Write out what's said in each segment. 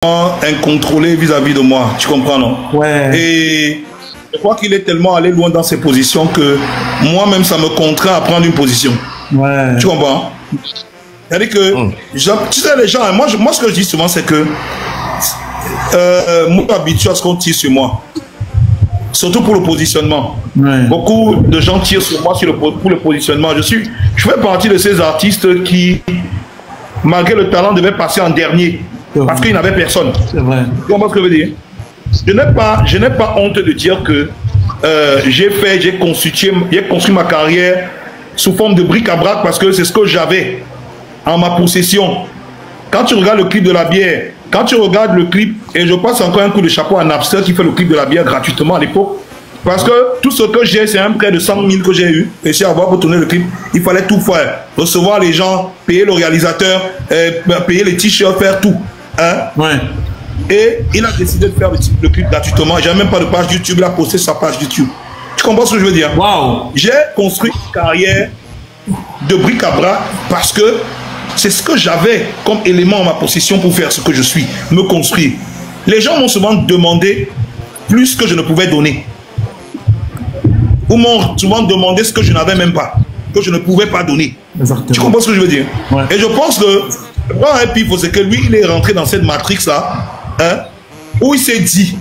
incontrôlé vis-à-vis de moi, tu comprends, non? Ouais. Et je crois qu'il est tellement allé loin dans ses positions que moi-même, ça me contraint à prendre une position. Ouais. Tu comprends? C'est-à-dire que, tu sais, les gens, moi, ce que je dis souvent, c'est que moi, je suis habitué à ce qu'on tire sur moi. Surtout pour le positionnement. Ouais. Beaucoup de gens tirent sur moi pour le positionnement. Je fais partie de ces artistes qui, malgré le talent, devaient passer en dernier. Parce qu'il n'avait personne. C'est vrai. Tu comprends ce que je veux dire? Je n'ai pas honte de dire que j'ai construit ma carrière sous forme de bric-à-brac parce que c'est ce que j'avais en ma possession. Quand tu regardes le clip de la bière, quand tu regardes le clip, et je passe encore un coup de chapeau à Napster qui fait le clip de la bière gratuitement à l'époque, parce que tout ce que j'ai, c'est un prêt de 100 000 que j'ai eu, et si avoir pour tourner le clip, il fallait tout faire. Recevoir les gens, payer le réalisateur, payer les t-shirts, faire tout. Hein? Ouais. Et il a décidé de faire le clip gratuitement. J'ai même pas de page YouTube, il a posté sa page YouTube. Tu comprends ce que je veux dire? Wow. J'ai construit une carrière de bric-à-brac parce que c'est ce que j'avais comme élément en ma possession pour faire ce que je suis, me construire. Les gens m'ont souvent demandé plus que je ne pouvais donner. Ou m'ont souvent demandé ce que je n'avais même pas, que je ne pouvais pas donner. Exactement. Tu comprends ce que je veux dire? Ouais. Et je pense que le grand Pifo, c'est que lui, il est rentré dans cette matrix-là, hein, où il s'est dit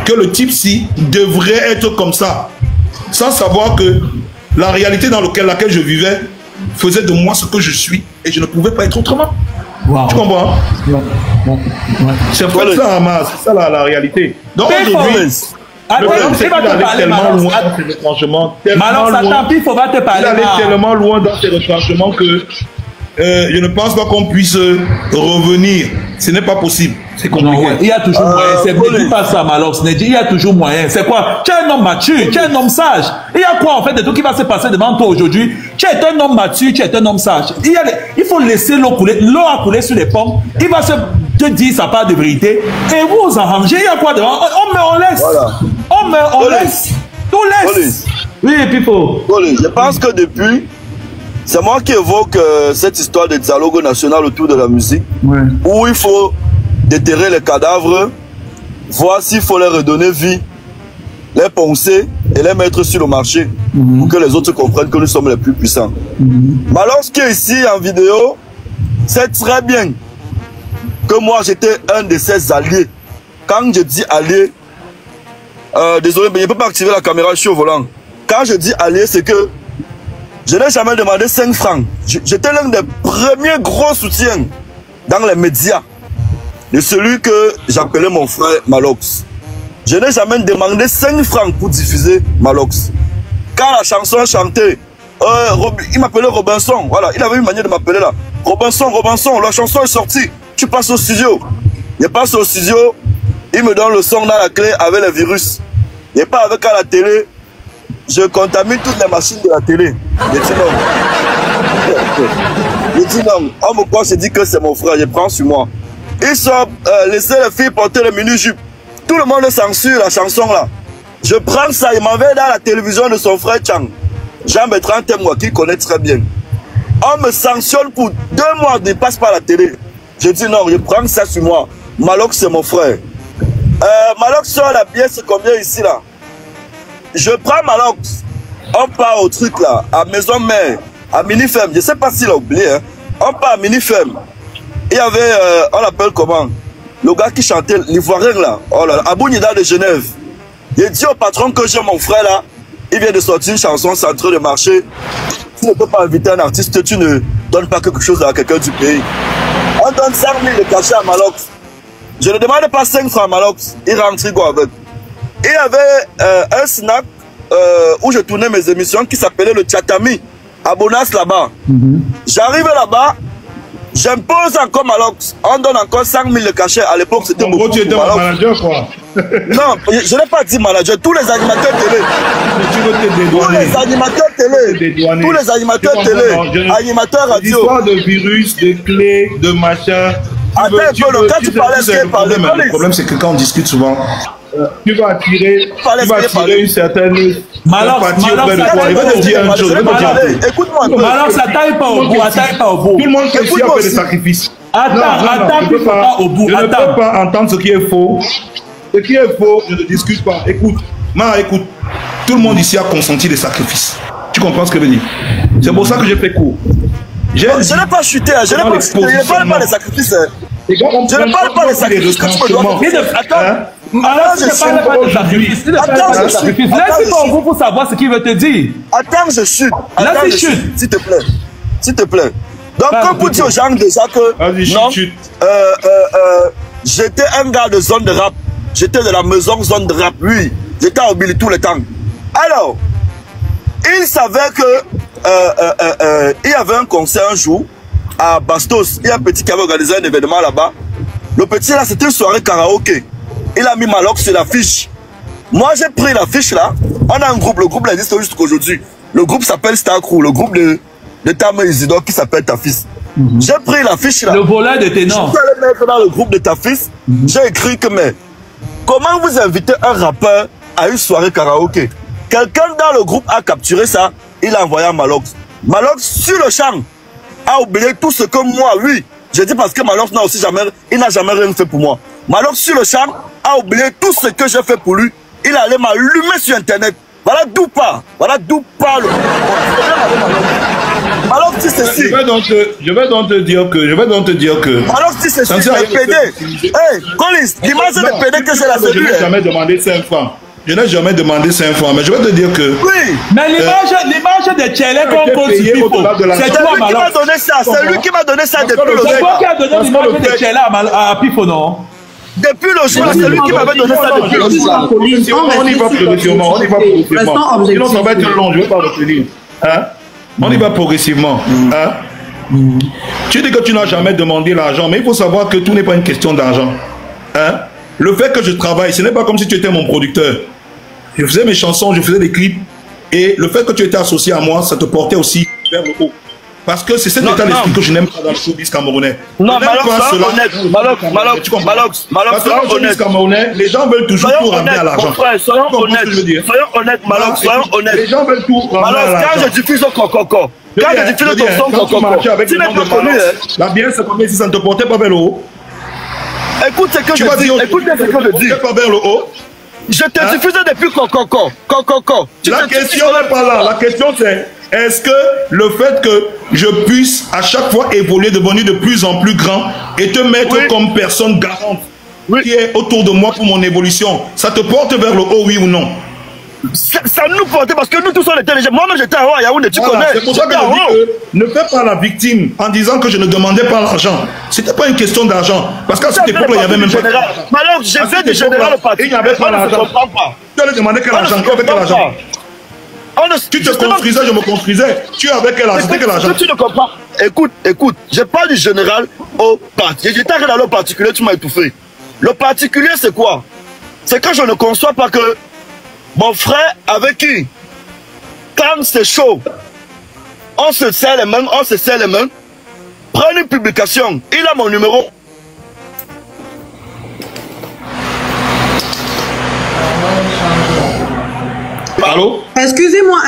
que le type-ci devrait être comme ça, sans savoir que la réalité dans laquelle je vivais faisait de moi ce que je suis et je ne pouvais pas être autrement. Wow. Tu comprends? C'est ça la réalité. Donc aujourd'hui, il allait tellement loin dans ses retranchements. Il allait tellement loin dans ses retranchements que je ne pense pas qu'on puisse revenir. Ce n'est pas possible. C'est compliqué. Non, il y a toujours moyen. C'est pas ça, Malox. Il y a toujours moyen. C'est quoi? Tu es un homme mature, tu es un homme sage. Il y a quoi en fait de tout qui va se passer devant toi aujourd'hui? Tu es un homme mature, tu es un homme sage. Il faut laisser l'eau couler. L'eau a coulé sur les pommes. Il va te dire sa part de vérité. Et vous vous arrangez. Il y a quoi devant? On laisse. Voilà. On laisse. Tout laisse. Oui, Pipo. Je pense que depuis, c'est moi qui évoque cette histoire de dialogue national autour de la musique, où il faut déterrer les cadavres, voir s'il faut leur redonner vie, les poncer et les mettre sur le marché pour que les autres comprennent que nous sommes les plus puissants. Mais lorsque ici en vidéo, c'est très bien que moi j'étais un de ces alliés. Quand je dis allié, désolé mais je ne peux pas activer la caméra, je suis au volant. Quand je dis allié, c'est que je n'ai jamais demandé 5 francs. J'étais l'un des premiers gros soutiens dans les médias de celui que j'appelais mon frère Malox. Je n'ai jamais demandé 5 francs pour diffuser Malox. Quand la chanson chantée, il m'appelait Robinson. Voilà, il avait une manière de m'appeler là. Robinson, la chanson est sortie. Tu passes au studio. Je passe au studio, il me donne le son dans la clé avec les virus. Je pas avec à la télé. Je contamine toutes les machines de la télé. Je dis non. Je dis non. On me croit, je dis que c'est mon frère, je prends sur moi. Ils sont laissés les filles porter les mini-jupes. Tout le monde censure la chanson là. Je prends ça, il m'en va dans la télévision de son frère Chang. Jean-Bertrand Temwa, qui connaît très bien. On me sanctionne pour 2 mois, ne passe pas à la télé. Je dis non, je prends ça sur moi. Malox, c'est mon frère. Malox sort la pièce combien ici là? Je prends Malox, on part au truc là, à Maison Mère, à Minifem, je ne sais pas s'il a oublié, hein. On part à Minifem. Il y avait, on l'appelle comment? Le gars qui chantait, l'Ivoirien là, oh là là, Abou Nida de Genève. Il dit au patron que j'ai mon frère là, il vient de sortir une chanson, c'est en train de marcher. Tu ne peux pas inviter un artiste, tu ne donnes pas quelque chose à quelqu'un du pays. On donne 5 000 de cachet à Malox. Je ne demande pas 5 francs à Malox, il rentre quoi avec. Il y avait un snack où je tournais mes émissions qui s'appelait le Tchatami, à Bonas là-bas. J'arrive là-bas, j'impose encore Malox. On donne encore 5 000 de cachet. À l'époque, c'était beaucoup. Tu étais mon manager, quoi. Non, je n'ai pas dit manager. Tous les animateurs télé. Tous les animateurs télé. Tous les animateurs télé. Animateurs radio. L'histoire de virus, de clés, de machin. Attends, quand tu parlais, le problème, c'est que quand on discute souvent, tu vas attirer une certaine sympathie auprès de toi. Il va te dire une chose. Écoute-moi un peu. Malox, attaque pas au bout, attaque pas au bout. Tout le monde fait ici un peu de sacrifice. attends, je ne peux pas entendre ce qui est faux. Ce qui est faux, je ne discute pas. Écoute, écoute, tout le monde ici a consenti des sacrifices. Tu comprends ce que je veux dire? C'est pour ça que j'ai fait court. Je n'ai pas chuté, je ne parle pas des sacrifices. Je ne parle pas des sacrifices que tu me dois. Laisse-moi pour savoir ce qu'il veut te dire. Attends, je chute. Attends, je chute. S'il te plaît. S'il te plaît. Donc, comme pour dire aux gens déjà que non, j'étais un gars de zone de rap. J'étais de la maison zone de rap. Oui, j'étais à Obili tout le temps. Alors, il savait que il y avait un concert un jour à Bastos. Il y a un petit qui avait organisé un événement là-bas. Le petit là, c'était une soirée karaoké. Il a mis Malox sur l'affiche. Moi, j'ai pris l'affiche là. On a un groupe, le groupe existe jusqu'aujourd'hui. Le groupe s'appelle Star Crew, le groupe de Tama Isidore qui s'appelle Ta Fils. J'ai pris l'affiche là. Le volet de ténor. Je suis allé mettre dans le groupe de Ta Fils. J'ai écrit que, mais comment vous invitez un rappeur à une soirée karaoké? Quelqu'un dans le groupe a capturé ça. Il a envoyé à Malox. Malox, sur le champ, a oublié tout ce que moi, oui. Je dis parce que Malox n'a aussi jamais, il n'a jamais rien fait pour moi. Malox, sur le champ, a oublié tout ce que j'ai fait pour lui. Il allait m'allumer sur Internet. Voilà d'où part. Voilà d'où part le... Alors si c'est si. Je vais donc te dire que. Alors si c'est si, les PD. Hey, Collins, l'image de PD que c'est la cellule. Je n'ai jamais demandé 5 francs. Je n'ai jamais demandé 5 francs, mais je vais te dire que... Oui. Mais l'image de Tchélé qu'on cause c'est toi, lui qui m'a donné ça. C'est lui qui m'a donné ça depuis le jour. C'est toi qui as donné l'image de Tchélé à Pifo, non? Depuis le jour, c'est lui qui m'avait donné ça depuis le jour. On y va progressivement, on y va progressivement. Sinon, ça va être long, je ne vais pas retenir. On y va progressivement. Tu dis que tu n'as jamais demandé l'argent, mais il faut savoir que tout n'est pas une question d'argent. Le fait que je travaille, ce n'est pas comme si tu étais mon producteur. Je faisais mes chansons, je faisais des clips, et le fait que tu étais associé à moi, ça te portait aussi vers le haut. Parce que c'est cet état d'esprit que je n'aime pas dans le showbiz camerounais. Non, Malox, camerounais, les gens veulent toujours tout ramener à l'argent. Soyons honnêtes, Malox, soyons honnêtes. Les gens veulent tout ramener à l'argent. Quand je diffuse au Coco, quand je diffuse ton son Coco, tu n'es pas connu. La bière, c'est comme si ça ne te portait pas vers le haut. Écoute ce que je dis. Écoute ce que je dis. Pas vers le haut. Je te diffusais depuis Coco. La question n'est pas là. La question c'est, est-ce que le fait que je puisse à chaque fois évoluer, devenir de plus en plus grand et te mettre comme personne garante qui est autour de moi pour mon évolution, ça te porte vers le haut, oui ou non? Ça nous portait parce que nous tous on était déjà. Moi-même j'étais à haut à Yaoundé, tu connais. C'est pour ça que je dis que ne fais pas la victime en disant que je ne demandais pas l'argent. C'était pas une question d'argent. Parce qu'à cette époque-là, il n'y avait même pas. Mais alors, j'ai fait du général au parti. Il n'y avait pas l'argent. Tu allais demander quel argent? Tu avais quel argent? Tu te construisais, je me construisais. Tu avais quel argent? C'était quel argent? Tu ne comprends. Écoute, je parle du général au parti. J'étais arrivé dans le particulier, tu m'as étouffé. Le particulier, c'est quoi? C'est que je ne conçois pas que mon frère avec qui, quand c'est chaud, on se serre les mains, prends une publication, il a mon numéro. Allô? Excusez-moi,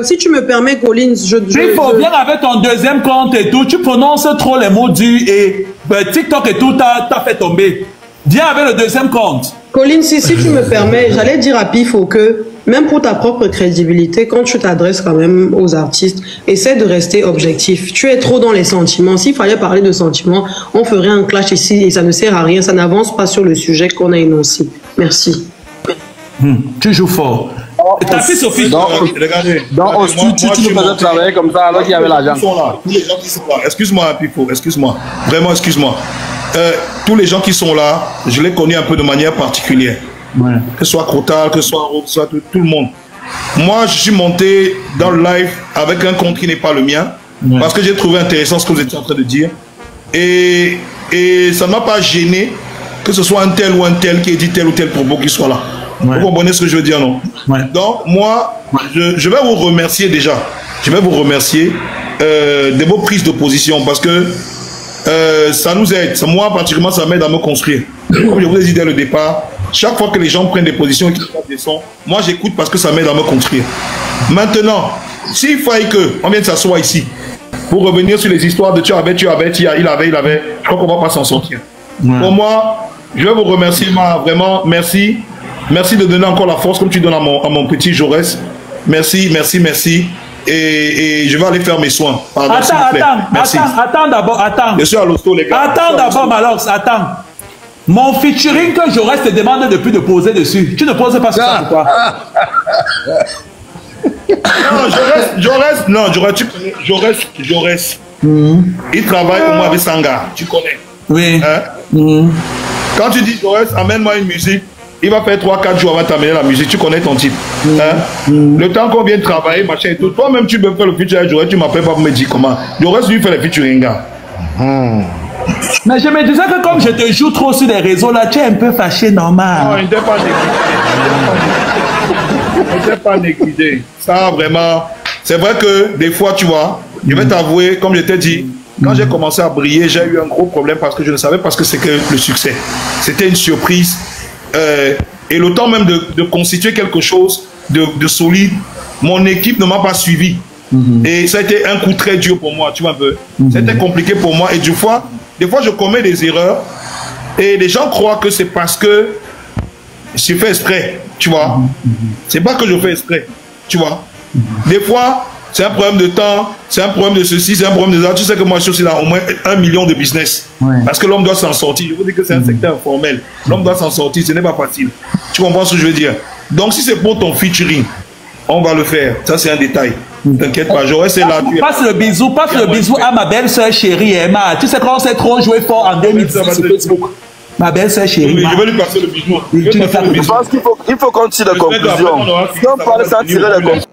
si tu me permets, Collins, il faut bien avec ton deuxième compte et tout, tu prononces trop les mots durs et TikTok et tout, t'as fait tomber. Viens avec le deuxième compte. Collins, si tu me permets, j'allais dire à Pifo que même pour ta propre crédibilité, quand tu t'adresses quand même aux artistes, essaie de rester objectif. Tu es trop dans les sentiments. S'il fallait parler de sentiments, on ferait un clash ici et ça ne sert à rien. Ça n'avance pas sur le sujet qu'on a énoncé. Merci. Tu joues fort. Ta fille Sophie. Regardez. Dans tu ne faisais travailler comme ça alors qu'il y avait l'argent. Tous les gens qui sont là. Excuse-moi, Pifo. Excuse-moi. Vraiment, excuse-moi. Tous les gens qui sont là, je les connais un peu de manière particulière. Que ce soit Crotal, que ce soit Rob, que ce soit tout le monde. Moi, je suis monté dans le live avec un compte qui n'est pas le mien. Parce que j'ai trouvé intéressant ce que vous étiez en train de dire. Et ça ne m'a pas gêné que ce soit un tel ou un tel qui ait dit tel ou tel propos qui soit là. Vous comprenez ce que je veux dire, non? Donc, moi, je vais vous remercier déjà. Je vais vous remercier de vos prises de position parce que ça nous aide. Moi, particulièrement, ça m'aide à me construire. Comme je vous ai dit dès le départ, chaque fois que les gens prennent des positions et qu'ils font des sons, moi, j'écoute parce que ça m'aide à me construire. Maintenant, s'il faille qu'on vienne s'asseoir ici pour revenir sur les histoires de il avait, je crois qu'on va pas s'en sortir. Pour moi, je vais vous remercier, vraiment, merci. Merci de donner encore la force comme tu donnes à mon petit Jaurès. Merci. Et je vais aller faire mes soins. Pardon, attends d'abord, attends. Je suis à l'hosto, les gars. Attends d'abord, Malox, attends. Mon featuring que Jaurès te demande depuis de poser dessus. Tu ne poses pas sur ça, pourquoi? Non, Jaurès. Il travaille au moins avec Sanga, tu connais. Oui. Hein? Quand tu dis Jaurès, amène-moi une musique, il va faire 3-4 jours avant de t'amener la musique, tu connais ton type. Hein? Le temps qu'on vient de travailler, machin et tout, toi-même tu peux faire le featuring avec Jaurès, tu m'appelles pas pour me dire comment. Jaurès lui fait le featuring. Mais je me disais que comme je te joue trop sur les réseaux là, tu es un peu fâché, normal. Non, il n'était pas négligé. Il n'était pas négligé. Ça, vraiment, c'est vrai que des fois, tu vois, je vais t'avouer, comme je t'ai dit, quand j'ai commencé à briller, j'ai eu un gros problème parce que je ne savais pas ce que c'est que le succès. C'était une surprise. Et le temps même de constituer quelque chose de solide, mon équipe ne m'a pas suivi. Et ça a été un coup très dur pour moi, tu vois un peu. C'était compliqué pour moi et des fois je commets des erreurs et les gens croient que c'est parce que je fais exprès, tu vois. C'est pas que je fais exprès, tu vois. Des fois, c'est un problème de temps, c'est un problème de ceci, c'est un problème de ça. Tu sais que moi je suis là au moins 1 million de business. Parce que l'homme doit s'en sortir. Je vous dis que c'est un secteur informel. L'homme doit s'en sortir, ce n'est pas facile. Tu comprends ce que je veux dire? Donc si c'est pour ton featuring, on va le faire. Ça c'est un détail. T'inquiète pas, Jaurès est là. Passe le bisou à ma belle-sœur chérie Emma. Tu sais quand on s'est trop joué fort en 2010 sur Facebook. Ma belle-sœur chérie. Oui, je vais lui passer le bisou. Je pense qu'il faut qu'on tire la conclusion. Si on parle sans tirer la conclusion.